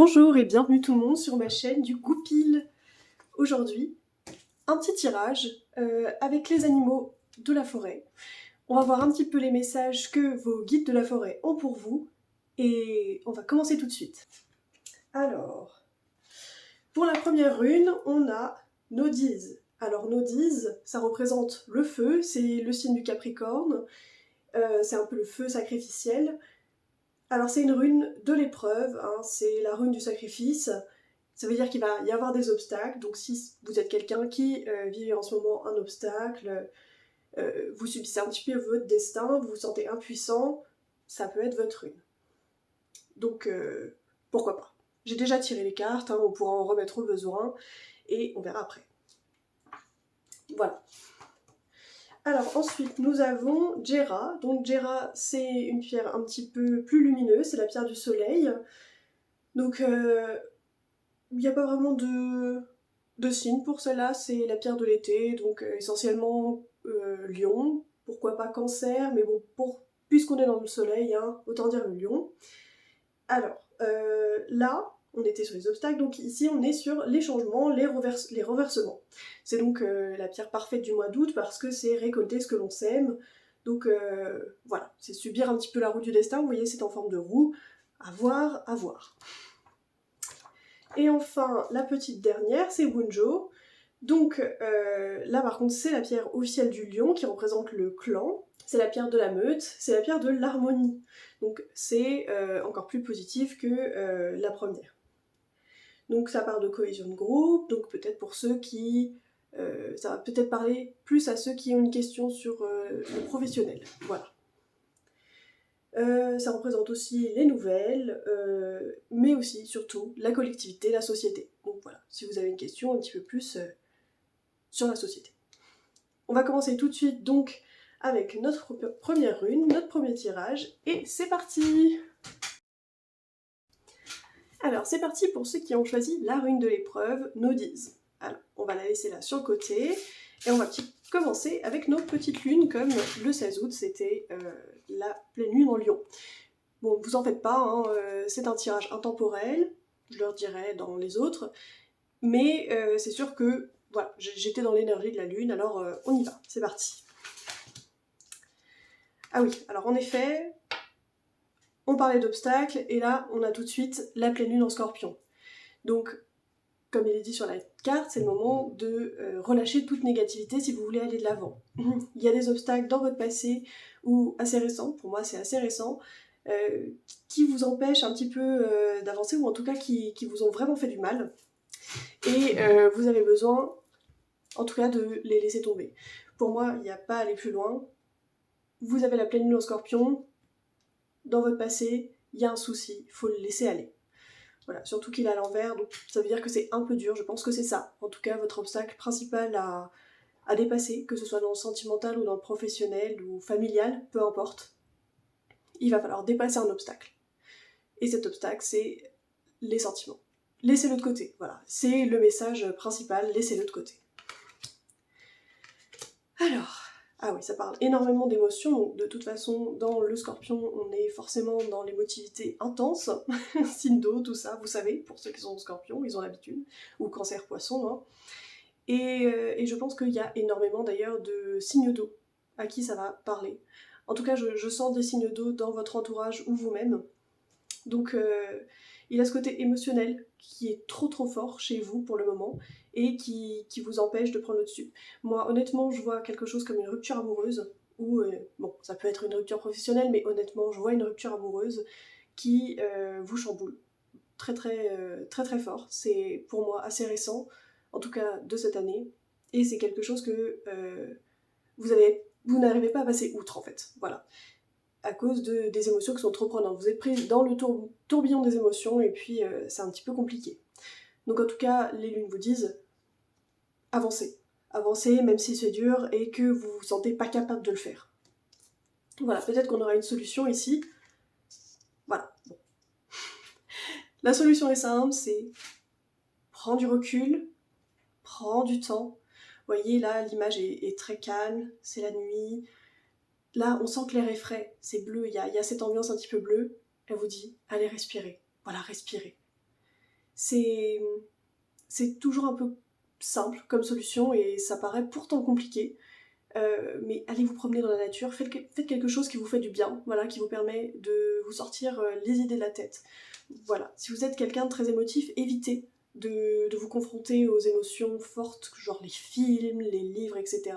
Bonjour et bienvenue tout le monde sur ma chaîne du Goupil. Aujourd'hui, un petit tirage avec les animaux de la forêt. On va voir un petit peu les messages que vos guides de la forêt ont pour vous et on va commencer tout de suite. Alors, pour la première rune, on a Nodiz. Alors Nodiz, ça représente le feu, c'est le signe du Capricorne, c'est un peu le feu sacrificiel. Alors c'est une rune de l'épreuve, hein, c'est la rune du sacrifice. Ça veut dire qu'il va y avoir des obstacles, donc si vous êtes quelqu'un qui vit en ce moment un obstacle, vous subissez un petit peu votre destin, vous vous sentez impuissant, ça peut être votre rune. Donc pourquoi pas. J'ai déjà tiré les cartes, hein, on pourra en remettre au besoin, et on verra après. Voilà. Alors ensuite nous avons Jera. Donc Jera c'est une pierre un petit peu plus lumineuse, c'est la pierre du soleil. Donc il n'y a pas vraiment de signe pour celle-là, c'est la pierre de l'été, donc essentiellement Lion, pourquoi pas Cancer, mais bon, puisqu'on est dans le soleil, hein, autant dire le Lion. Alors, là, on était sur les obstacles, donc ici on est sur les changements, les reversements. C'est donc la pierre parfaite du mois d'août parce que c'est récolter ce que l'on sème. Donc voilà, c'est subir un petit peu la roue du destin, vous voyez c'est en forme de roue, à voir, à voir. Et enfin, la petite dernière, c'est Wunjo. Donc là par contre c'est la pierre officielle du lion qui représente le clan, c'est la pierre de la meute, c'est la pierre de l'harmonie. Donc c'est encore plus positif que la première. Donc ça parle de cohésion de groupe, donc peut-être pour ceux qui... ça va peut-être parler plus à ceux qui ont une question sur le professionnel. Voilà. Ça représente aussi les nouvelles, mais aussi, surtout, la collectivité, la société. Donc voilà, si vous avez une question un petit peu plus sur la société. On va commencer tout de suite donc avec notre première rune, notre premier tirage, et c'est parti! Alors c'est parti pour ceux qui ont choisi la rune de l'épreuve, Nodiz. Alors on va la laisser là sur le côté, et on va commencer avec nos petites lunes, comme le 16 août c'était la pleine lune en Lion. Bon, vous en faites pas, hein, c'est un tirage intemporel, je le redirai dans les autres, mais c'est sûr que voilà, j'étais dans l'énergie de la lune, alors on y va, c'est parti. Ah oui, alors en effet, on parlait d'obstacles, et là on a tout de suite la pleine lune en Scorpion. Donc, comme il est dit sur la carte, c'est le moment de relâcher toute négativité si vous voulez aller de l'avant. Il y a des obstacles dans votre passé, ou assez récents, pour moi c'est assez récent, qui vous empêchent un petit peu d'avancer, ou en tout cas qui vous ont vraiment fait du mal. Et vous avez besoin, en tout cas, de les laisser tomber. Pour moi, il n'y a pas à aller plus loin. Vous avez la pleine lune en Scorpion, dans votre passé, il y a un souci, il faut le laisser aller. Voilà, surtout qu'il est à l'envers, donc ça veut dire que c'est un peu dur, je pense que c'est ça. En tout cas, votre obstacle principal à dépasser, que ce soit dans le sentimental ou dans le professionnel ou familial, peu importe. Il va falloir dépasser un obstacle. Et cet obstacle, c'est les sentiments. Laissez-le de côté, voilà. C'est le message principal, laissez-le de côté. Alors, ah oui, ça parle énormément d'émotions, donc de toute façon, dans le Scorpion, on est forcément dans l'émotivité intense, signe d'eau, tout ça, vous savez, pour ceux qui sont Scorpion, ils ont l'habitude, ou Cancer, Poisson, hein. Et je pense qu'il y a énormément d'ailleurs de signes d'eau à qui ça va parler. En tout cas, je sens des signes d'eau dans votre entourage ou vous-même. Donc il a ce côté émotionnel qui est trop fort chez vous pour le moment et qui vous empêche de prendre le dessus. Moi honnêtement je vois quelque chose comme une rupture amoureuse ou bon ça peut être une rupture professionnelle mais honnêtement je vois une rupture amoureuse qui vous chamboule très fort. C'est pour moi assez récent, en tout cas de cette année, et c'est quelque chose que vous n'arrivez pas à passer outre en fait. Voilà. À cause des émotions qui sont trop prenantes. Vous êtes pris dans le tourbillon des émotions et puis c'est un petit peu compliqué. Donc en tout cas, les lunes vous disent avancez. Avancez même si c'est dur et que vous vous sentez pas capable de le faire. Voilà, peut-être qu'on aura une solution ici. Voilà. Bon. La solution est simple, c'est prends du recul, prends du temps. Vous voyez là, l'image est très calme, c'est la nuit. Là, on sent que l'air est frais, c'est bleu, il y a cette ambiance un petit peu bleue. Elle vous dit, allez respirer. Voilà, respirez. c'est toujours un peu simple comme solution et ça paraît pourtant compliqué. Mais allez vous promener dans la nature, faites quelque chose qui vous fait du bien, voilà, qui vous permet de vous sortir les idées de la tête. Voilà, si vous êtes quelqu'un de très émotif, évitez de vous confronter aux émotions fortes, genre les films, les livres, etc.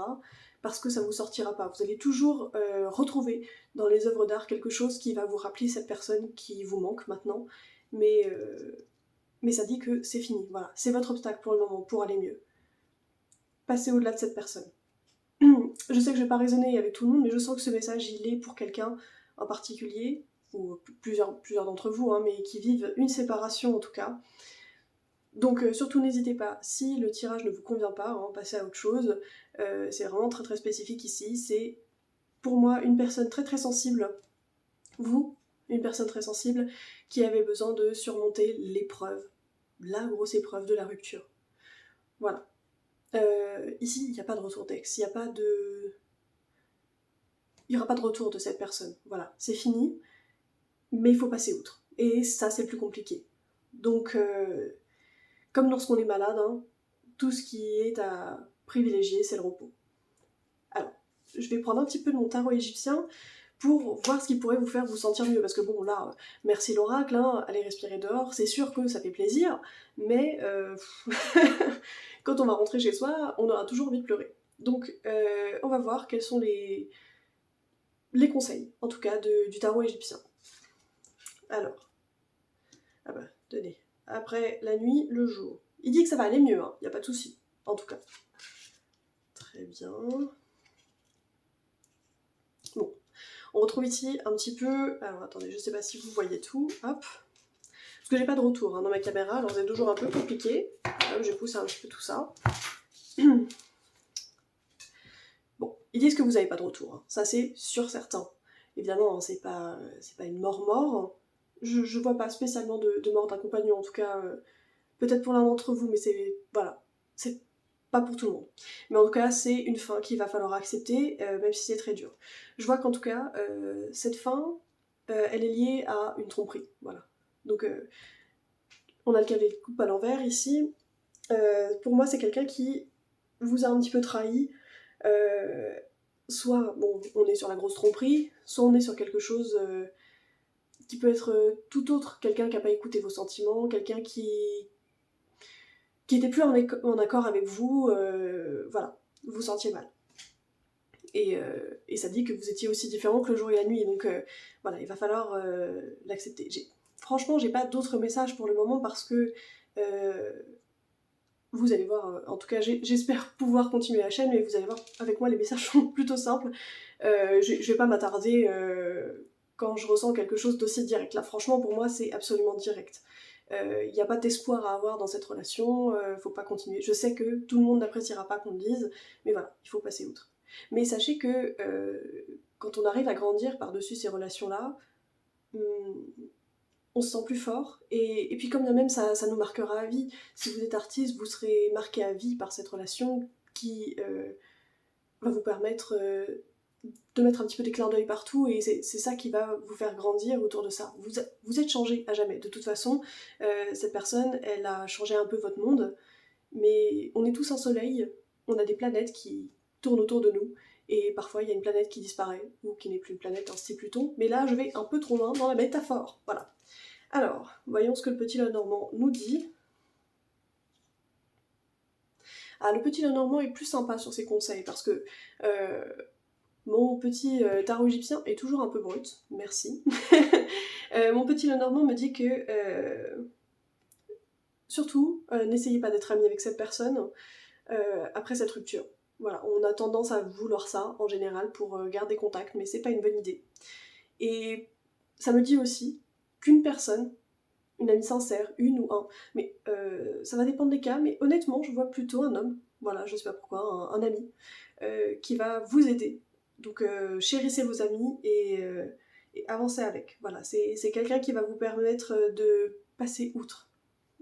Parce que ça ne vous sortira pas. Vous allez toujours retrouver dans les œuvres d'art quelque chose qui va vous rappeler cette personne qui vous manque maintenant, mais ça dit que c'est fini, voilà. C'est votre obstacle pour le moment, pour aller mieux. Passez au-delà de cette personne. Je sais que je vais pas raisonner avec tout le monde, mais je sens que ce message, il est pour quelqu'un en particulier, ou plusieurs d'entre vous, hein, mais qui vivent une séparation en tout cas. Donc surtout n'hésitez pas, si le tirage ne vous convient pas, hein, passez à autre chose. C'est vraiment très très spécifique ici, c'est pour moi une personne très très sensible, vous, une personne très sensible, qui avait besoin de surmonter l'épreuve, la grosse épreuve de la rupture. Voilà. Ici, il n'y a pas de retour d'ex, il n'y aura pas de retour de cette personne. Voilà, c'est fini, mais il faut passer outre. Et ça, c'est le plus compliqué. Donc, comme lorsqu'on est malade, hein, tout ce qui est à privilégier, c'est le repos. Alors, je vais prendre un petit peu de mon tarot égyptien pour voir ce qui pourrait vous faire vous sentir mieux. Parce que bon, là, merci l'oracle, hein, allez respirer dehors, c'est sûr que ça fait plaisir, mais quand on va rentrer chez soi, on aura toujours envie de pleurer. Donc, on va voir quels sont les conseils, en tout cas, du tarot égyptien. Alors, ah bah, tenez, après la nuit, le jour. Il dit que ça va aller mieux, hein, y a pas de souci, en tout cas. Très bien. Bon, on retrouve ici un petit peu... Alors attendez, je sais pas si vous voyez tout, hop. Parce que j'ai pas de retour hein, dans ma caméra, alors c'est toujours un peu compliqué. Hop, je pousse un petit peu tout ça. Bon, ils disent que vous n'avez pas de retour, hein. Ça c'est sûr certain. Évidemment, hein, c'est pas une mort. Je vois pas spécialement de mort d'un compagnon, en tout cas, peut-être pour l'un d'entre vous, mais c'est... Voilà, c'est pas pour tout le monde. Mais en tout cas, c'est une fin qu'il va falloir accepter, même si c'est très dur. Je vois qu'en tout cas, cette fin, elle est liée à une tromperie, voilà. Donc, on a le cavalier de coupe à l'envers ici. Pour moi, c'est quelqu'un qui vous a un petit peu trahi. Soit, bon, on est sur la grosse tromperie, soit on est sur quelque chose qui peut être tout autre. Quelqu'un qui n'a pas écouté vos sentiments, quelqu'un qui était plus en accord avec vous, voilà, vous vous sentiez mal. Et ça dit que vous étiez aussi différent que le jour et la nuit, donc voilà, il va falloir l'accepter. Franchement, j'ai pas d'autres messages pour le moment parce que vous allez voir, en tout cas j'espère pouvoir continuer la chaîne, mais vous allez voir, avec moi les messages sont plutôt simples. Je vais pas m'attarder quand je ressens quelque chose d'aussi direct. Là franchement pour moi c'est absolument direct. Il n'y a pas d'espoir à avoir dans cette relation, faut pas continuer. Je sais que tout le monde n'appréciera pas qu'on le dise, mais voilà, il faut passer outre. Mais sachez que quand on arrive à grandir par-dessus ces relations-là, on se sent plus fort, et puis comme bien même ça nous marquera à vie. Si vous êtes artiste, vous serez marqué à vie par cette relation qui va vous permettre de mettre un petit peu des clins d'œil partout, et c'est ça qui va vous faire grandir autour de ça. Vous êtes changé à jamais, de toute façon, cette personne, elle a changé un peu votre monde, mais on est tous un soleil, on a des planètes qui tournent autour de nous, et parfois il y a une planète qui disparaît, ou qui n'est plus une planète, hein, c'est Pluton, mais là je vais un peu trop loin dans la métaphore, voilà. Alors, voyons ce que le petit Lenormand nous dit. Ah, le petit Lenormand est plus sympa sur ses conseils, parce que mon petit tarot égyptien est toujours un peu brut, merci. Mon petit Lenormand me dit que, surtout, n'essayez pas d'être ami avec cette personne après cette rupture. Voilà, on a tendance à vouloir ça, en général, pour garder contact, mais c'est pas une bonne idée. Et ça me dit aussi qu'une personne, une amie sincère, une ou un, mais ça va dépendre des cas, mais honnêtement, je vois plutôt un homme, voilà, je sais pas pourquoi, un ami, qui va vous aider. Donc chérissez vos amis et avancez avec. Voilà, c'est quelqu'un qui va vous permettre de passer outre.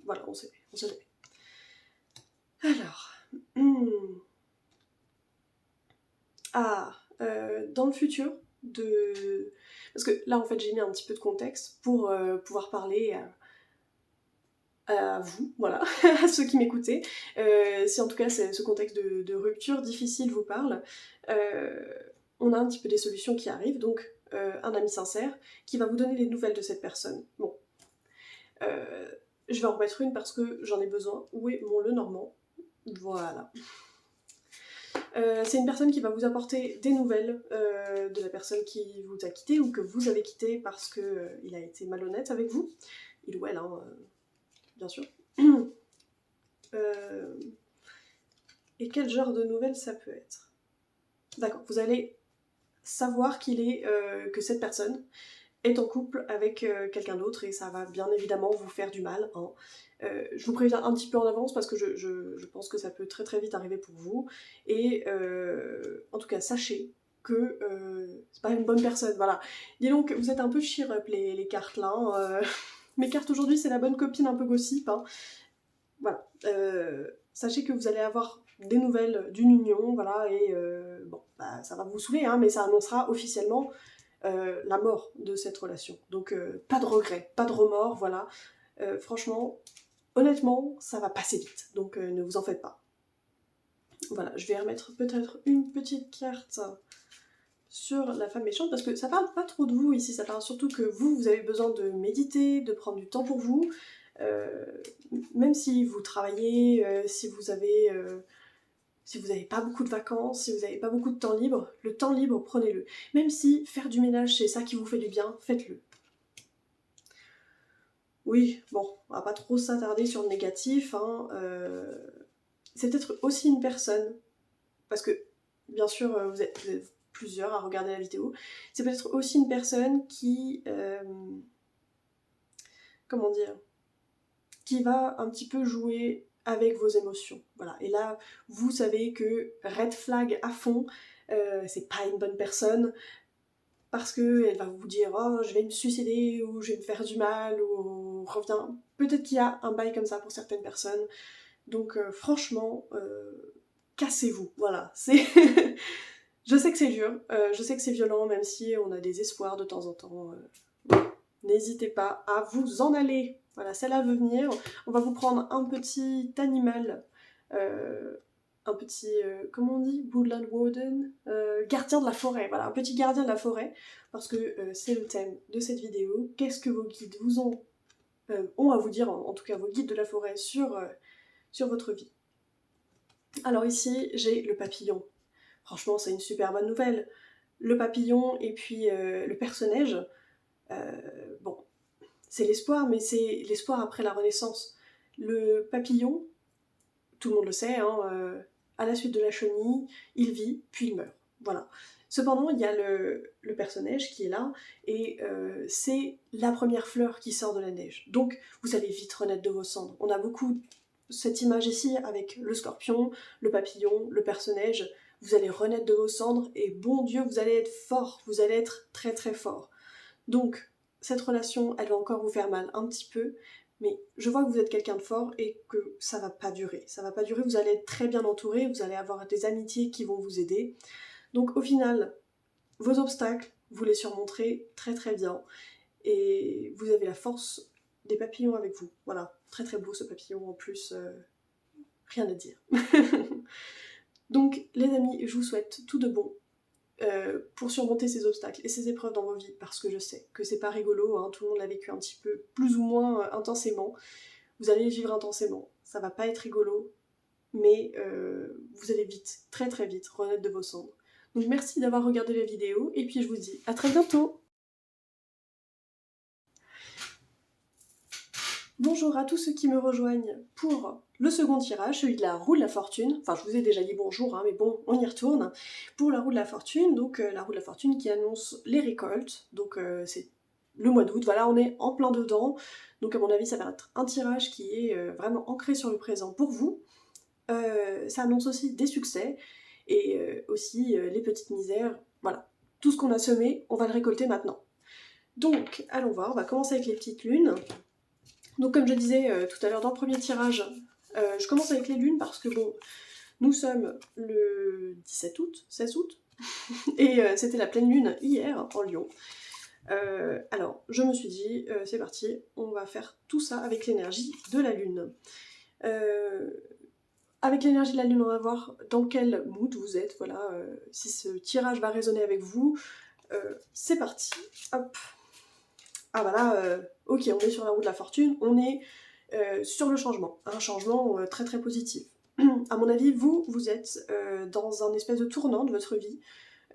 Voilà, on sait jamais. Alors, dans le futur, parce que là en fait j'ai mis un petit peu de contexte pour pouvoir parler à vous, voilà, à ceux qui m'écoutez. Si en tout cas ce contexte de rupture difficile vous parle, on a un petit peu des solutions qui arrivent, donc un ami sincère qui va vous donner les nouvelles de cette personne. Bon, je vais en remettre une parce que j'en ai besoin. Où est mon le normand? Voilà. C'est une personne qui va vous apporter des nouvelles de la personne qui vous a quitté ou que vous avez quitté parce qu'il a été malhonnête avec vous. Il ou elle, hein, bien sûr. Et quel genre de nouvelles ça peut être? D'accord, vous allez savoir que cette personne est en couple avec quelqu'un d'autre et ça va bien évidemment vous faire du mal, hein. Je vous préviens un petit peu en avance parce que je pense que ça peut très très vite arriver pour vous. Et en tout cas, sachez que c'est pas une bonne personne, voilà. Dis donc, vous êtes un peu cheer-up les cartes là, hein. Mes cartes aujourd'hui, c'est la bonne copine un peu gossip, hein. Voilà. Sachez que vous allez avoir des nouvelles d'une union, voilà, et bon, bah, ça va vous saouler, hein, mais ça annoncera officiellement la mort de cette relation. Donc pas de regrets, pas de remords, voilà. Franchement, honnêtement, ça va passer vite, donc ne vous en faites pas. Voilà, je vais remettre peut-être une petite carte sur la femme méchante, parce que ça parle pas trop de vous ici, ça parle surtout que vous avez besoin de méditer, de prendre du temps pour vous, même si vous travaillez, si vous n'avez pas beaucoup de vacances, si vous n'avez pas beaucoup de temps libre, le temps libre, prenez-le. Même si faire du ménage, c'est ça qui vous fait du bien, faites-le. Oui, bon, on va pas trop s'attarder sur le négatif, hein. C'est peut-être aussi une personne, parce que, bien sûr, vous êtes plusieurs à regarder la vidéo, c'est peut-être aussi une personne qui... comment dire, qui va un petit peu jouer avec vos émotions. Voilà. Et là, vous savez que red flag à fond, c'est pas une bonne personne, parce qu'elle va vous dire « Oh, je vais me suicider » ou « Je vais me faire du mal » ou « Reviens ». Peut-être qu'il y a un bail comme ça pour certaines personnes. Donc franchement, cassez-vous. Voilà. Je sais que c'est dur, je sais que c'est violent, même si on a des espoirs de temps en temps. N'hésitez pas à vous en aller. Voilà, celle-là veut venir. On va vous prendre un petit animal, un petit, comment on dit, Woodland Warden, gardien de la forêt. Voilà, un petit gardien de la forêt, parce que c'est le thème de cette vidéo. Qu'est-ce que vos guides vous ont à vous dire, en tout cas vos guides de la forêt, sur votre vie. Alors ici, j'ai le papillon. Franchement, c'est une super bonne nouvelle. Le papillon et puis le personnage, bon, c'est l'espoir, mais c'est l'espoir après la Renaissance. Le papillon, tout le monde le sait, hein, à la suite de la chenille, il vit, puis il meurt. Voilà. Cependant, il y a le personnage qui est là, et c'est la première fleur qui sort de la neige. Donc, vous allez vite renaître de vos cendres. On a beaucoup cette image ici avec le scorpion, le papillon, le personnage. Vous allez renaître de vos cendres, et bon Dieu, vous allez être fort, vous allez être très très fort. Donc, cette relation, elle va encore vous faire mal un petit peu, mais je vois que vous êtes quelqu'un de fort et que ça va pas durer. Ça va pas durer, vous allez être très bien entouré, vous allez avoir des amitiés qui vont vous aider. Donc au final, vos obstacles, vous les surmonterez très très bien. Et vous avez la force des papillons avec vous. Voilà, très très beau ce papillon en plus, rien à dire. Donc les amis, je vous souhaite tout de bon pour surmonter ces obstacles et ces épreuves dans vos vies, parce que je sais que c'est pas rigolo, hein, tout le monde l'a vécu un petit peu, plus ou moins intensément. Vous allez vivre intensément, ça va pas être rigolo, mais vous allez vite, très très vite, renaître de vos cendres. Donc merci d'avoir regardé la vidéo, et puis je vous dis à très bientôt. Bonjour à tous ceux qui me rejoignent pour le second tirage, celui de la roue de la fortune. Enfin, je vous ai déjà dit bonjour, hein, mais bon, on y retourne. Pour la roue de la fortune, donc la roue de la fortune qui annonce les récoltes. Donc c'est le mois d'août, voilà, on est en plein dedans. Donc à mon avis, ça va être un tirage qui est vraiment ancré sur le présent pour vous. Ça annonce aussi des succès et aussi les petites misères. Voilà, tout ce qu'on a semé, on va le récolter maintenant. Donc, allons voir, on va commencer avec les petites lunes. Donc comme je disais tout à l'heure dans le premier tirage, je commence avec les lunes parce que bon, nous sommes le 17 août, 16 août, et c'était la pleine lune hier en Lion. Alors, je me suis dit, c'est parti, on va faire tout ça avec l'énergie de la Lune. Avec l'énergie de la Lune, on va voir dans quel mood vous êtes, voilà, si ce tirage va résonner avec vous. C'est parti, hop. Ah bah là, ok, on est sur la roue de la fortune, on est sur le changement, un changement très très positif. À mon avis, vous êtes dans un espèce de tournant de votre vie,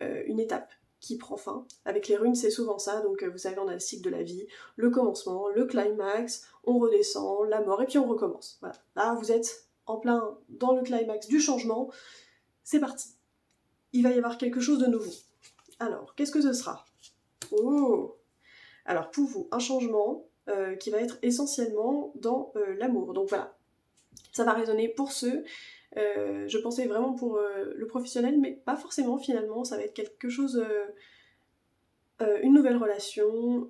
une étape qui prend fin. Avec les runes, c'est souvent ça, donc vous savez, on a le cycle de la vie, le commencement, le climax, on redescend, la mort, et puis on recommence. Voilà. Là, vous êtes en plein dans le climax du changement, c'est parti. Il va y avoir quelque chose de nouveau. Alors, qu'est-ce que ce sera? Oh! Alors, pour vous, un changement qui va être essentiellement dans l'amour. Donc voilà, ça va résonner pour ceux, je pensais vraiment pour le professionnel, mais pas forcément finalement, ça va être quelque chose, une nouvelle relation,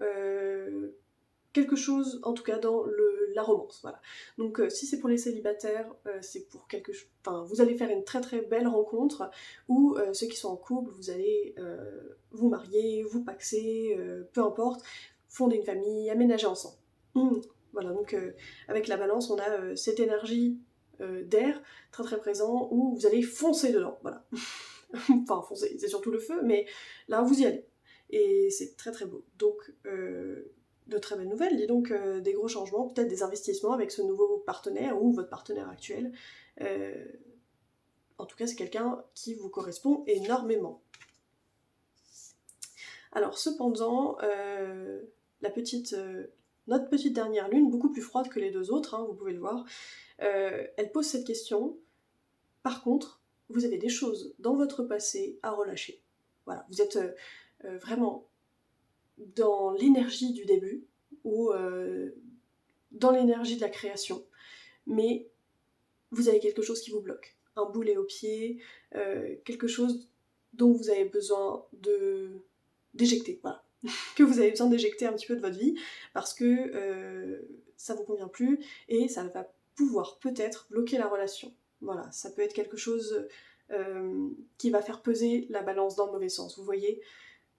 quelque chose en tout cas dans la romance, voilà. Donc si c'est pour les célibataires, c'est pour quelque chose, enfin vous allez faire une très très belle rencontre, ou ceux qui sont en couple, vous allez vous marier, vous paxer, peu importe, fonder une famille, aménager ensemble. Voilà, donc avec la balance, on a cette énergie d'air très très présent où vous allez foncer dedans, voilà. Enfin foncer, c'est surtout le feu, mais là vous y allez. Et c'est très très beau. Donc de très belles nouvelles, dis donc des gros changements, peut-être des investissements avec ce nouveau partenaire ou votre partenaire actuel. En tout cas, c'est quelqu'un qui vous correspond énormément. Alors cependant, notre petite dernière lune, beaucoup plus froide que les deux autres, hein, vous pouvez le voir, elle pose cette question. Par contre, vous avez des choses dans votre passé à relâcher. Voilà, vous êtes vraiment dans l'énergie du début ou dans l'énergie de la création, mais vous avez quelque chose qui vous bloque, un boulet au pied, quelque chose dont vous avez besoin d'éjecter, voilà. Que vous avez besoin d'éjecter un petit peu de votre vie parce que ça vous convient plus et ça va pouvoir peut-être bloquer la relation. Voilà, ça peut être quelque chose qui va faire peser la balance dans le mauvais sens, vous voyez.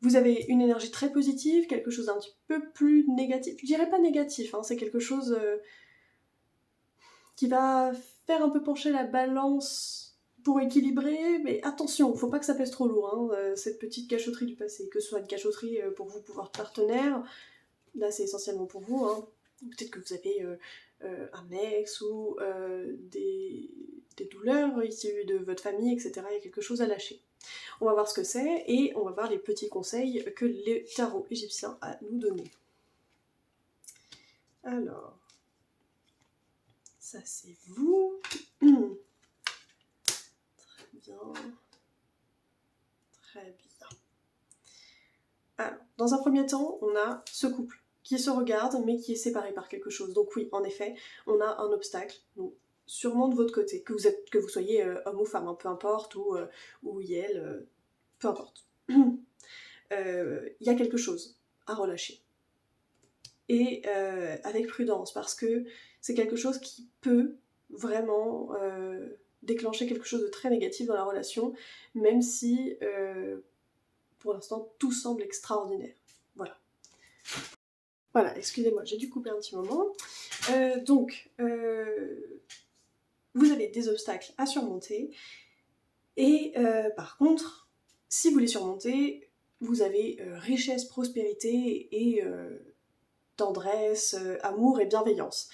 Vous avez une énergie très positive, quelque chose d'un petit peu plus négatif. Je dirais pas négatif, hein, c'est quelque chose qui va faire un peu pencher la balance pour équilibrer, mais attention, faut pas que ça pèse trop lourd, hein, cette petite cachotterie du passé, que ce soit une cachotterie pour vous, pour votre partenaire, là c'est essentiellement pour vous, hein. Peut-être que vous avez un ex ou des douleurs issues de votre famille, etc. Il y a quelque chose à lâcher. On va voir ce que c'est et on va voir les petits conseils que le tarot égyptien a nous donné. Alors, ça c'est vous. Très bien. Très bien. Alors, dans un premier temps, on a ce couple qui se regarde mais qui est séparé par quelque chose. Donc oui, en effet, on a un obstacle, donc, sûrement de votre côté, que vous soyez homme ou femme, hein, peu importe, ou Yel, peu importe. Il y a quelque chose à relâcher. Et avec prudence, parce que c'est quelque chose qui peut vraiment déclencher quelque chose de très négatif dans la relation, même si pour l'instant tout semble extraordinaire. Voilà. Voilà, excusez-moi, j'ai dû couper un petit moment. Donc, vous avez des obstacles à surmonter, et par contre, si vous les surmontez, vous avez richesse, prospérité et tendresse, amour et bienveillance.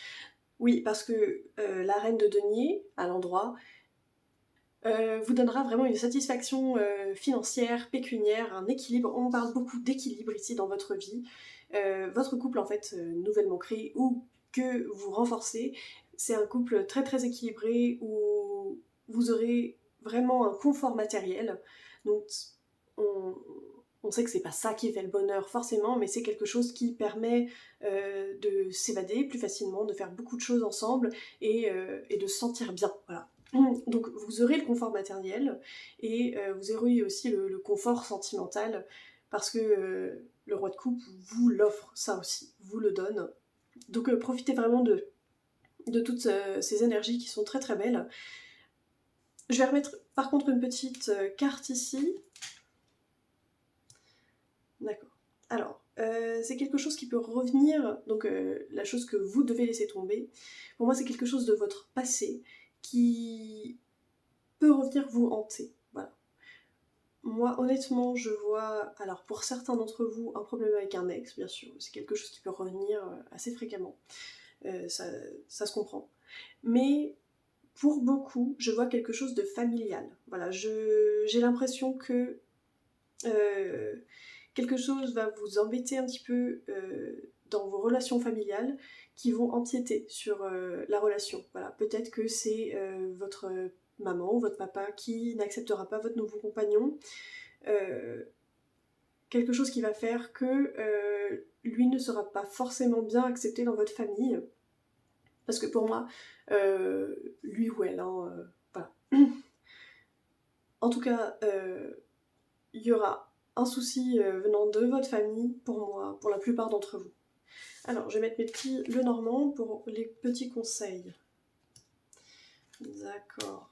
Oui, parce que la reine de denier, à l'endroit, vous donnera vraiment une satisfaction financière, pécuniaire, un équilibre. On parle beaucoup d'équilibre ici dans votre vie. Votre couple, en fait, nouvellement créé ou que vous renforcez, c'est un couple très très équilibré où vous aurez vraiment un confort matériel. Donc, on sait que c'est pas ça qui fait le bonheur forcément, mais c'est quelque chose qui permet de s'évader plus facilement, de faire beaucoup de choses ensemble et de se sentir bien. Voilà. Donc vous aurez le confort matériel et vous aurez aussi le confort sentimental parce que le roi de coupe vous l'offre, ça aussi, vous le donne. Donc profitez vraiment de toutes ces énergies qui sont très très belles. Je vais remettre par contre une petite carte ici. D'accord. Alors, c'est quelque chose qui peut revenir, donc la chose que vous devez laisser tomber, pour moi c'est quelque chose de votre passé qui peut revenir vous hanter. Voilà. Moi honnêtement je vois, alors pour certains d'entre vous, un problème avec un ex, bien sûr, c'est quelque chose qui peut revenir assez fréquemment, ça se comprend. Mais pour beaucoup, je vois quelque chose de familial. Voilà, j'ai l'impression que quelque chose va vous embêter un petit peu dans vos relations familiales qui vont empiéter sur la relation. Voilà, peut-être que c'est votre maman ou votre papa qui n'acceptera pas votre nouveau compagnon. Euh, Quelque chose qui va faire que lui ne sera pas forcément bien accepté dans votre famille. Parce que pour moi, lui ou elle, hein, voilà. En tout cas, il y aura un souci venant de votre famille, pour moi, pour la plupart d'entre vous. Alors, je vais mettre mes petits Lenormand pour les petits conseils. D'accord.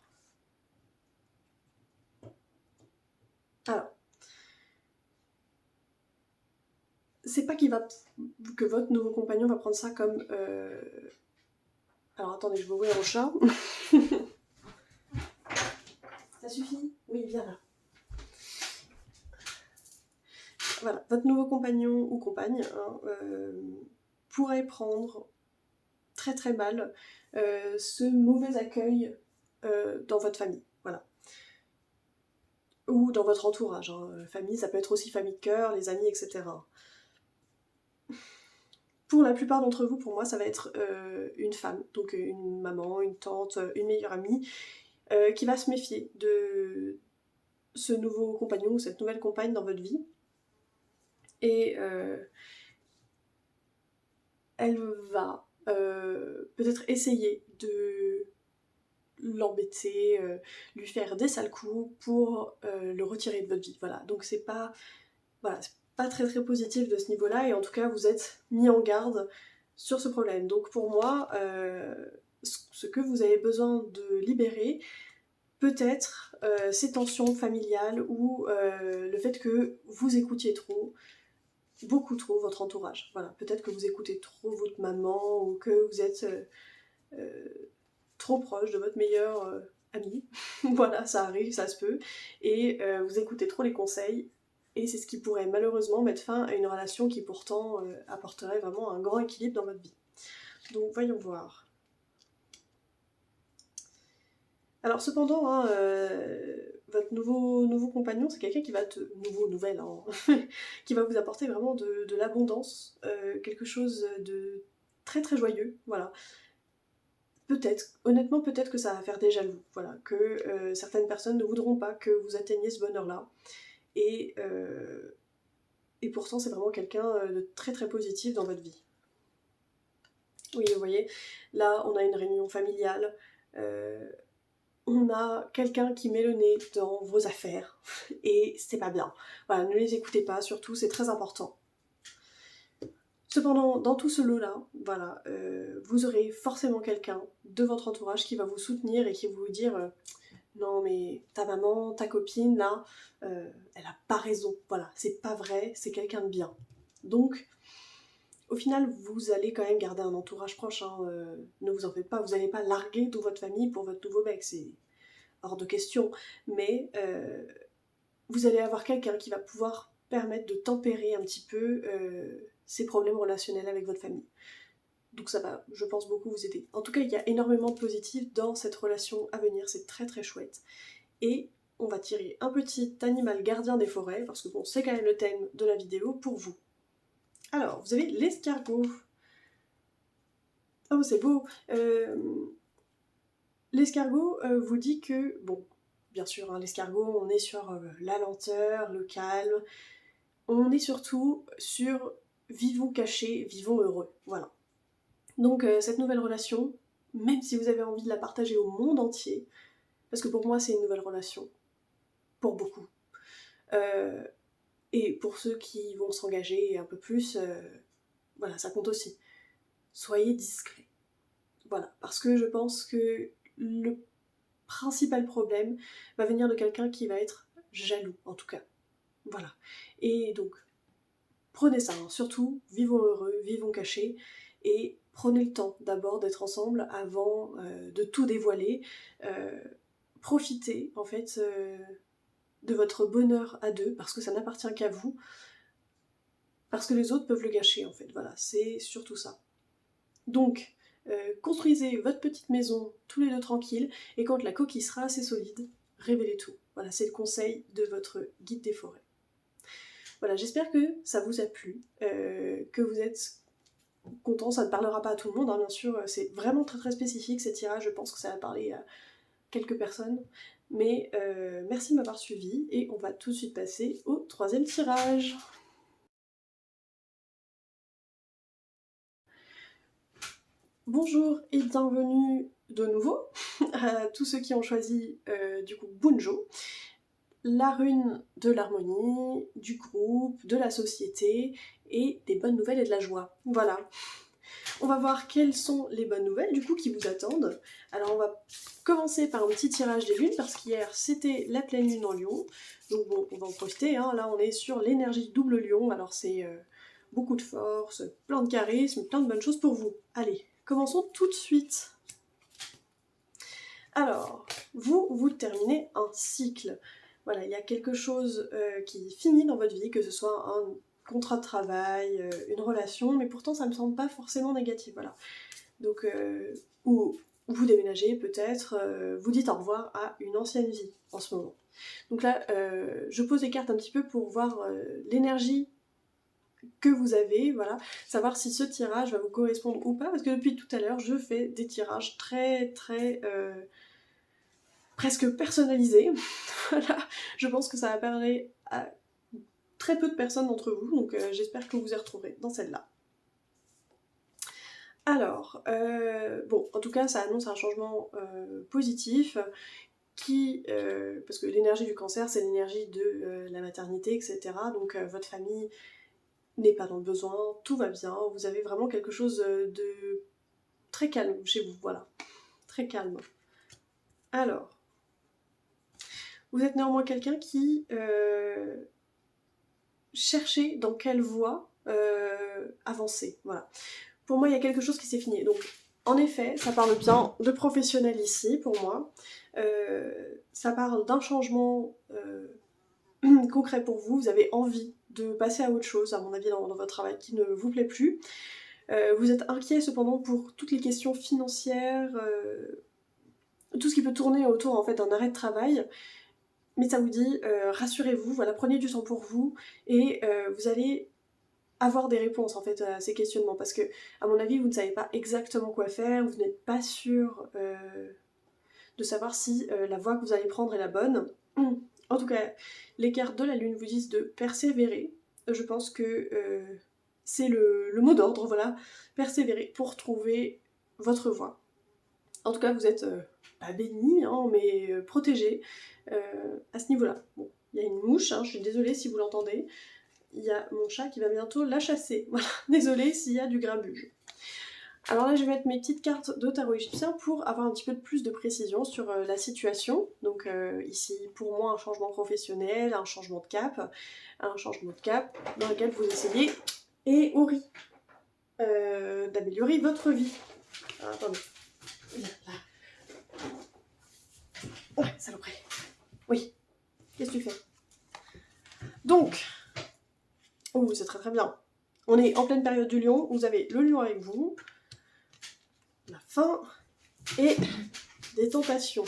Alors, c'est pas que votre nouveau compagnon va prendre ça comme... Alors, attendez, je vais ouvrir mon chat. Ça suffit? Oui, viens là. Voilà, votre nouveau compagnon ou compagne hein, pourrait prendre très très mal ce mauvais accueil dans votre famille. Voilà. Ou dans votre entourage. Hein. Famille, ça peut être aussi famille de cœur, les amis, etc. Pour la plupart d'entre vous, pour moi, ça va être une femme, donc une maman, une tante, une meilleure amie, qui va se méfier de ce nouveau compagnon ou cette nouvelle compagne dans votre vie. Et elle va peut-être essayer de l'embêter, lui faire des sales coups pour le retirer de votre vie. Voilà, donc c'est pas très très positif de ce niveau-là, et en tout cas vous êtes mis en garde sur ce problème. Donc pour moi, ce que vous avez besoin de libérer, peut-être ces tensions familiales ou le fait que vous écoutiez trop, beaucoup trop votre entourage. Voilà, peut-être que vous écoutez trop votre maman ou que vous êtes euh, trop proche de votre meilleur ami. Voilà, ça arrive, ça se peut. Et vous écoutez trop les conseils. Et c'est ce qui pourrait malheureusement mettre fin à une relation qui pourtant apporterait vraiment un grand équilibre dans votre vie. Donc voyons voir. Alors cependant, hein, votre nouveau compagnon, c'est quelqu'un qui va nouvelle, hein, qui va vous apporter vraiment de l'abondance, quelque chose de très très joyeux, voilà. Peut-être, honnêtement, peut-être que ça va faire des jaloux, voilà, que certaines personnes ne voudront pas que vous atteigniez ce bonheur-là. Et, euh, et pourtant, c'est vraiment quelqu'un de très très positif dans votre vie. Oui, vous voyez, là, on a une réunion familiale, on a quelqu'un qui met le nez dans vos affaires, et c'est pas bien. Voilà, ne les écoutez pas, surtout, c'est très important. Cependant, dans tout ce lot-là, voilà, vous aurez forcément quelqu'un de votre entourage qui va vous soutenir et qui va vous dire non mais ta maman, ta copine, là, elle a pas raison, voilà, c'est pas vrai, c'est quelqu'un de bien. Donc, au final, vous allez quand même garder un entourage proche, hein, ne vous en faites pas, vous n'allez pas larguer toute votre famille pour votre nouveau mec, c'est hors de question, mais vous allez avoir quelqu'un qui va pouvoir permettre de tempérer un petit peu ces problèmes relationnels avec votre famille. Donc ça va, je pense, beaucoup vous aider. En tout cas, il y a énormément de positif dans cette relation à venir, c'est très très chouette. Et on va tirer un petit animal gardien des forêts, parce que bon, c'est quand même le thème de la vidéo pour vous. Alors, vous avez l'escargot. Oh, c'est beau. L'escargot vous dit que, bon, bien sûr, hein, l'escargot, on est sur la lenteur, le calme, on est surtout sur vivons cachés, vivons heureux, voilà. Donc cette nouvelle relation, même si vous avez envie de la partager au monde entier, parce que pour moi c'est une nouvelle relation, pour beaucoup, euh, et pour ceux qui vont s'engager un peu plus, voilà, ça compte aussi. Soyez discrets, voilà, parce que je pense que le principal problème va venir de quelqu'un qui va être jaloux, en tout cas, voilà. Et donc, prenez ça, hein. Surtout, vivons heureux, vivons cachés, et prenez le temps d'abord d'être ensemble avant de tout dévoiler. Profitez en fait de votre bonheur à deux, parce que ça n'appartient qu'à vous, parce que les autres peuvent le gâcher en fait, voilà, c'est surtout ça. Donc, construisez votre petite maison tous les deux tranquilles, et quand la coquille sera assez solide, révélez tout. Voilà, c'est le conseil de votre guide des forêts. Voilà, j'espère que ça vous a plu, que vous êtes content. Ça ne parlera pas à tout le monde, hein, bien sûr, c'est vraiment très très spécifique ces tirages, je pense que ça va parler à quelques personnes. Mais merci de m'avoir suivi, et on va tout de suite passer au troisième tirage. Bonjour et bienvenue de nouveau à tous ceux qui ont choisi du coup Bunjo, la rune de l'harmonie, du groupe, de la société et des bonnes nouvelles et de la joie. Voilà. On va voir quelles sont les bonnes nouvelles du coup qui vous attendent. Alors on va commencer par un petit tirage des lunes, parce qu'hier c'était la pleine lune en Lion, donc bon, on va en profiter, hein. Là on est sur l'énergie double Lion, alors c'est beaucoup de force, plein de charisme, plein de bonnes choses pour vous. Allez, commençons tout de suite. Alors, vous terminez un cycle. Voilà, il y a quelque chose qui finit dans votre vie, que ce soit un contrat de travail, une relation, mais pourtant ça ne me semble pas forcément négatif, voilà. Donc, ou vous déménagez peut-être, vous dites au revoir à une ancienne vie en ce moment. Donc là, je pose les cartes un petit peu pour voir l'énergie que vous avez, voilà, savoir si ce tirage va vous correspondre ou pas, parce que depuis tout à l'heure, je fais des tirages très presque personnalisés. Voilà, je pense que ça va parler à très peu de personnes d'entre vous, donc j'espère que vous vous y retrouverez dans celle-là. Alors, bon, en tout cas, ça annonce un changement positif, qui, parce que l'énergie du cancer, c'est l'énergie de la maternité, etc. Donc votre famille n'est pas dans le besoin, tout va bien, vous avez vraiment quelque chose de très calme chez vous, voilà, très calme. Alors, vous êtes néanmoins quelqu'un qui cherchait dans quelle voie avancer, voilà. Pour moi, il y a quelque chose qui s'est fini. Donc, en effet, ça parle bien de professionnel ici, pour moi. Ça parle d'un changement concret pour vous. Vous avez envie de passer à autre chose, à mon avis, dans votre travail qui ne vous plaît plus. Vous êtes inquiet, cependant, pour toutes les questions financières, tout ce qui peut tourner autour, en fait, d'un arrêt de travail. Mais ça vous dit, rassurez-vous, voilà, prenez du temps pour vous, et vous allez avoir des réponses en fait à ces questionnements, parce que à mon avis vous ne savez pas exactement quoi faire, vous n'êtes pas sûr de savoir si la voie que vous allez prendre est la bonne. En tout cas, les cartes de la lune vous disent de persévérer. Je pense que c'est le mot d'ordre, voilà, persévérer pour trouver votre voie. En tout cas, vous êtes pas béni, hein, mais protégé à ce niveau-là. Bon, il y a une mouche, hein, je suis désolée si vous l'entendez. Il y a mon chat qui va bientôt la chasser. Voilà, désolée s'il y a du grabuge. Alors là, je vais mettre mes petites cartes de tarot égyptien pour avoir un petit peu plus de précision sur la situation. Donc ici, pour moi, un changement professionnel, un changement de cap dans lequel vous essayez, et Ori, d'améliorer votre vie. Alors, attendez. Viens, là. Ouais, saloperie. Oui, qu'est-ce que tu fais? Donc, oh, c'est très très bien. On est en pleine période du lion, vous avez le lion avec vous, la faim et des tentations.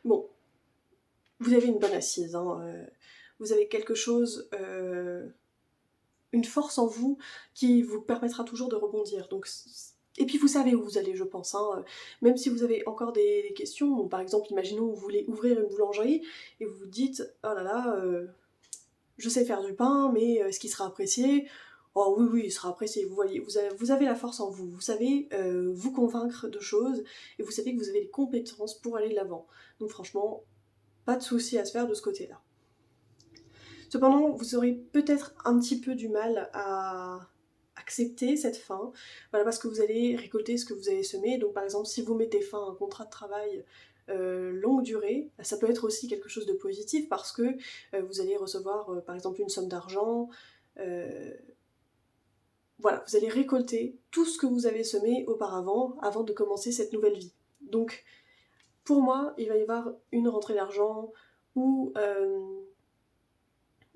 Bon, vous avez une bonne assise, hein, vous avez quelque chose, une force en vous qui vous permettra toujours de rebondir. Donc, et puis vous savez où vous allez, je pense, hein, même si vous avez encore des questions, par exemple, imaginons que vous voulez ouvrir une boulangerie et vous vous dites, oh là là, je sais faire du pain, mais est-ce qu'il sera apprécié? Oh oui, il sera apprécié, vous voyez, vous avez la force en vous, vous savez vous convaincre de choses, et vous savez que vous avez les compétences pour aller de l'avant. Donc franchement, pas de souci à se faire de ce côté-là. Cependant, vous aurez peut-être un petit peu du mal à accepter cette fin, voilà, parce que vous allez récolter ce que vous avez semé. Donc par exemple, si vous mettez fin à un contrat de travail longue durée, ça peut être aussi quelque chose de positif, parce que vous allez recevoir par exemple une somme d'argent, Voilà, vous allez récolter tout ce que vous avez semé auparavant, avant de commencer cette nouvelle vie. Donc, pour moi, il va y avoir une rentrée d'argent ou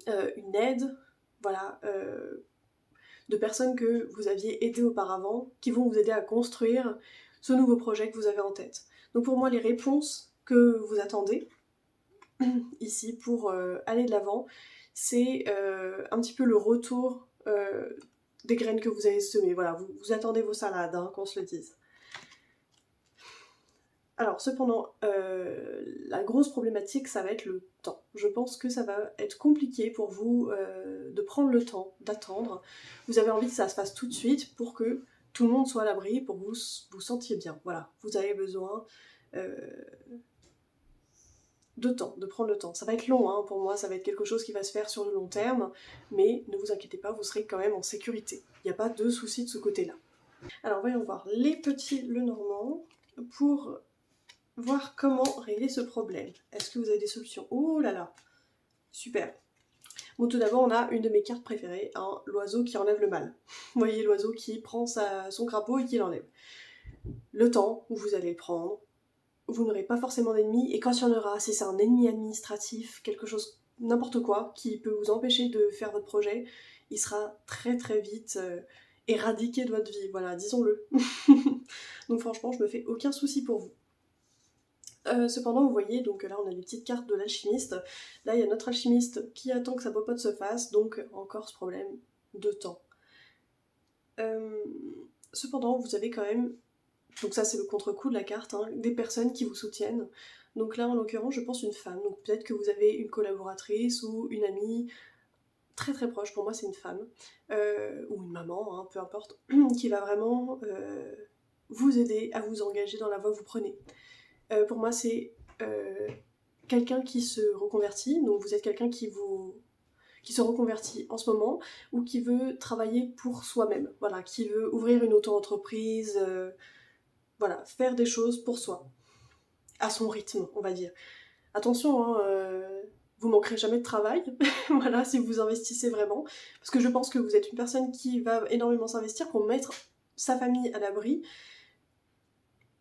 une aide, voilà, de personnes que vous aviez aidées auparavant, qui vont vous aider à construire ce nouveau projet que vous avez en tête. Donc pour moi, les réponses que vous attendez ici pour aller de l'avant, c'est un petit peu le retour des graines que vous avez semées. Voilà, vous attendez vos salades, hein, qu'on se le dise. Alors cependant, la grosse problématique, ça va être le temps. Je pense que ça va être compliqué pour vous de prendre le temps, d'attendre. Vous avez envie que ça se fasse tout de suite pour que tout le monde soit à l'abri, pour que vous vous sentiez bien. Voilà, vous avez besoin de temps, de prendre le temps. Ça va être long, hein, pour moi, ça va être quelque chose qui va se faire sur le long terme, mais ne vous inquiétez pas, vous serez quand même en sécurité. Il n'y a pas de souci de ce côté-là. Alors voyons voir les petits Lenormand pour voir comment régler ce problème. Est-ce que vous avez des solutions? Oh là là, super. Bon, tout d'abord, on a une de mes cartes préférées, hein, l'oiseau qui enlève le mal. Vous voyez l'oiseau qui prend son crapaud et qui l'enlève. Le temps où vous allez le prendre, vous n'aurez pas forcément d'ennemis, et quand il y en aura, si c'est un ennemi administratif, quelque chose, n'importe quoi, qui peut vous empêcher de faire votre projet, il sera très très vite éradiqué de votre vie, voilà, disons-le. Donc franchement, je me fais aucun souci pour vous. Cependant, vous voyez, donc là on a les petites cartes de l'alchimiste. Là il y a notre alchimiste qui attend que sa popote se fasse, donc encore ce problème de temps. Cependant, vous avez quand même, donc ça c'est le contre-coup de la carte, hein, des personnes qui vous soutiennent. Donc là en l'occurrence je pense une femme, donc peut-être que vous avez une collaboratrice ou une amie très très proche, pour moi c'est une femme, ou une maman, hein, peu importe, qui va vraiment vous aider à vous engager dans la voie que vous prenez. Pour moi, c'est quelqu'un qui se reconvertit, donc vous êtes quelqu'un qui se reconvertit en ce moment, ou qui veut travailler pour soi-même, voilà, qui veut ouvrir une auto-entreprise, voilà, faire des choses pour soi, à son rythme, on va dire. Attention, hein, vous manquerez jamais de travail, voilà, si vous investissez vraiment, parce que je pense que vous êtes une personne qui va énormément s'investir pour mettre sa famille à l'abri.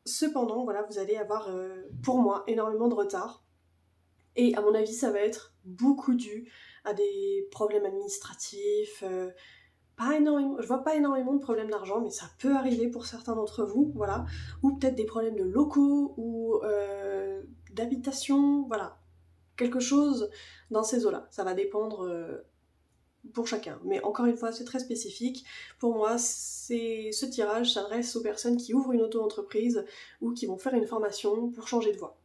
Cependant, voilà, vous allez avoir, pour moi, énormément de retard. Et à mon avis, ça va être beaucoup dû à des problèmes administratifs. Pas énormément, je vois pas énormément de problèmes d'argent, mais ça peut arriver pour certains d'entre vous, voilà. Ou peut-être des problèmes de locaux ou d'habitation, voilà. Quelque chose dans ces eaux-là. Ça va dépendre pour chacun. Mais encore une fois, c'est très spécifique. Pour moi, ce tirage s'adresse aux personnes qui ouvrent une auto-entreprise ou qui vont faire une formation pour changer de voie.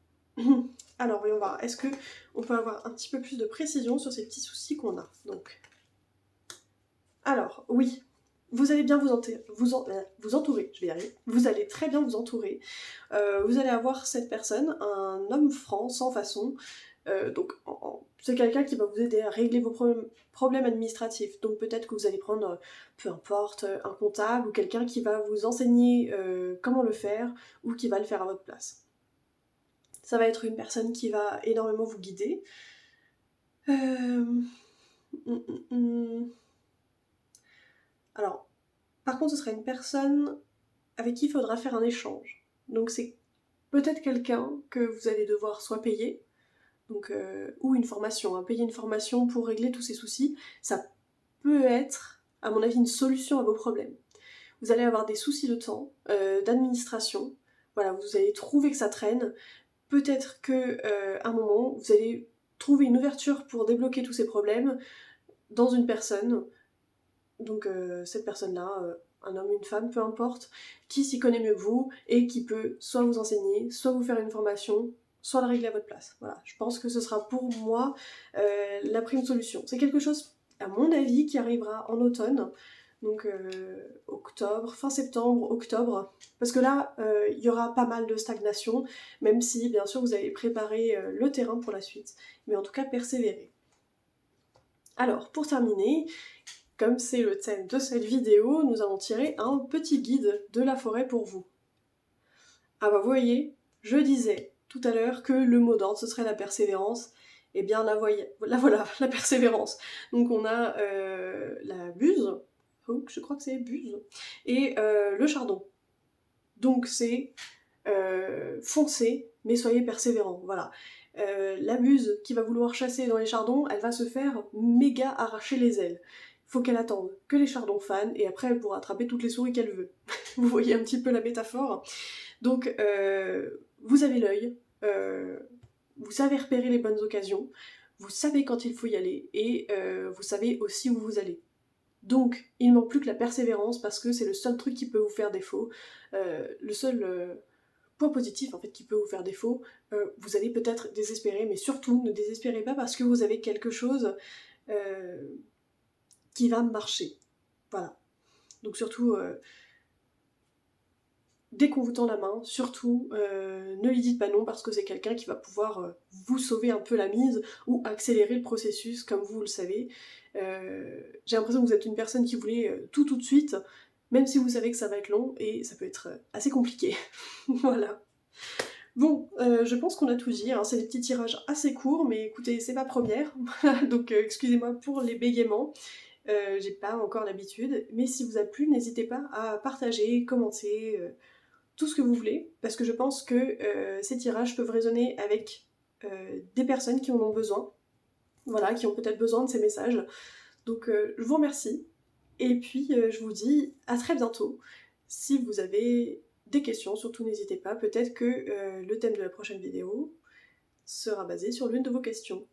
Alors, voyons voir. Est-ce que on peut avoir un petit peu plus de précision sur ces petits soucis qu'on a? Donc, alors, oui, vous allez bien vous entourer, je vais y arriver. Vous allez très bien vous entourer. Vous allez avoir cette personne, un homme franc, sans façon. Donc, c'est quelqu'un qui va vous aider à régler vos problèmes administratifs. Donc, peut-être que vous allez prendre, peu importe, un comptable ou quelqu'un qui va vous enseigner comment le faire ou qui va le faire à votre place. Ça va être une personne qui va énormément vous guider. Alors, par contre, ce sera une personne avec qui il faudra faire un échange. Donc c'est peut-être quelqu'un que vous allez devoir soit payer, donc, ou une formation, hein. Payer une formation pour régler tous ces soucis, ça peut être, à mon avis, une solution à vos problèmes. Vous allez avoir des soucis de temps, d'administration, voilà, vous allez trouver que ça traîne, peut-être qu'à un moment, vous allez trouver une ouverture pour débloquer tous ces problèmes dans une personne, donc cette personne-là, un homme, une femme, peu importe, qui s'y connaît mieux que vous et qui peut soit vous enseigner, soit vous faire une formation, soit le régler à votre place. Voilà, je pense que ce sera pour moi la prime solution. C'est quelque chose, à mon avis, qui arrivera en automne, donc octobre, fin septembre, octobre, parce que là, il y aura pas mal de stagnation, même si, bien sûr, vous avez préparé le terrain pour la suite, mais en tout cas, persévérer. Alors, pour terminer, comme c'est le thème de cette vidéo, nous allons tirer un petit guide de la forêt pour vous. Ah bah vous voyez, je disais tout à l'heure que le mot d'ordre ce serait la persévérance, eh bien la voilà, la persévérance. Donc on a la buse, je crois que c'est buse, et le chardon. Donc c'est foncez, mais soyez persévérants, voilà. La buse qui va vouloir chasser dans les chardons, elle va se faire méga arracher les ailes. Il faut qu'elle attende que les chardons fanent, et après elle pourra attraper toutes les souris qu'elle veut. Vous voyez un petit peu la métaphore. Donc vous avez l'œil, vous savez repérer les bonnes occasions, vous savez quand il faut y aller, et vous savez aussi où vous allez. Donc, il ne manque plus que la persévérance, parce que c'est le seul truc qui peut vous faire défaut, le seul point positif en fait qui peut vous faire défaut. Vous allez peut-être désespérer, mais surtout ne désespérez pas parce que vous avez quelque chose qui va marcher. Voilà. Donc surtout, dès qu'on vous tend la main, surtout, ne lui dites pas non, parce que c'est quelqu'un qui va pouvoir vous sauver un peu la mise ou accélérer le processus, comme vous le savez. J'ai l'impression que vous êtes une personne qui voulait tout de suite, même si vous savez que ça va être long, et ça peut être assez compliqué. Voilà. Bon, je pense qu'on a tout dit, hein. C'est des petits tirages assez courts, mais écoutez, c'est ma première, donc excusez-moi pour les bégaiements. J'ai pas encore l'habitude, mais si vous a plu, n'hésitez pas à partager, commenter, tout ce que vous voulez, parce que je pense que ces tirages peuvent résonner avec des personnes qui en ont besoin, voilà, qui ont peut-être besoin de ces messages. Donc je vous remercie, et puis je vous dis à très bientôt. Si vous avez des questions, surtout n'hésitez pas, peut-être que le thème de la prochaine vidéo sera basé sur l'une de vos questions.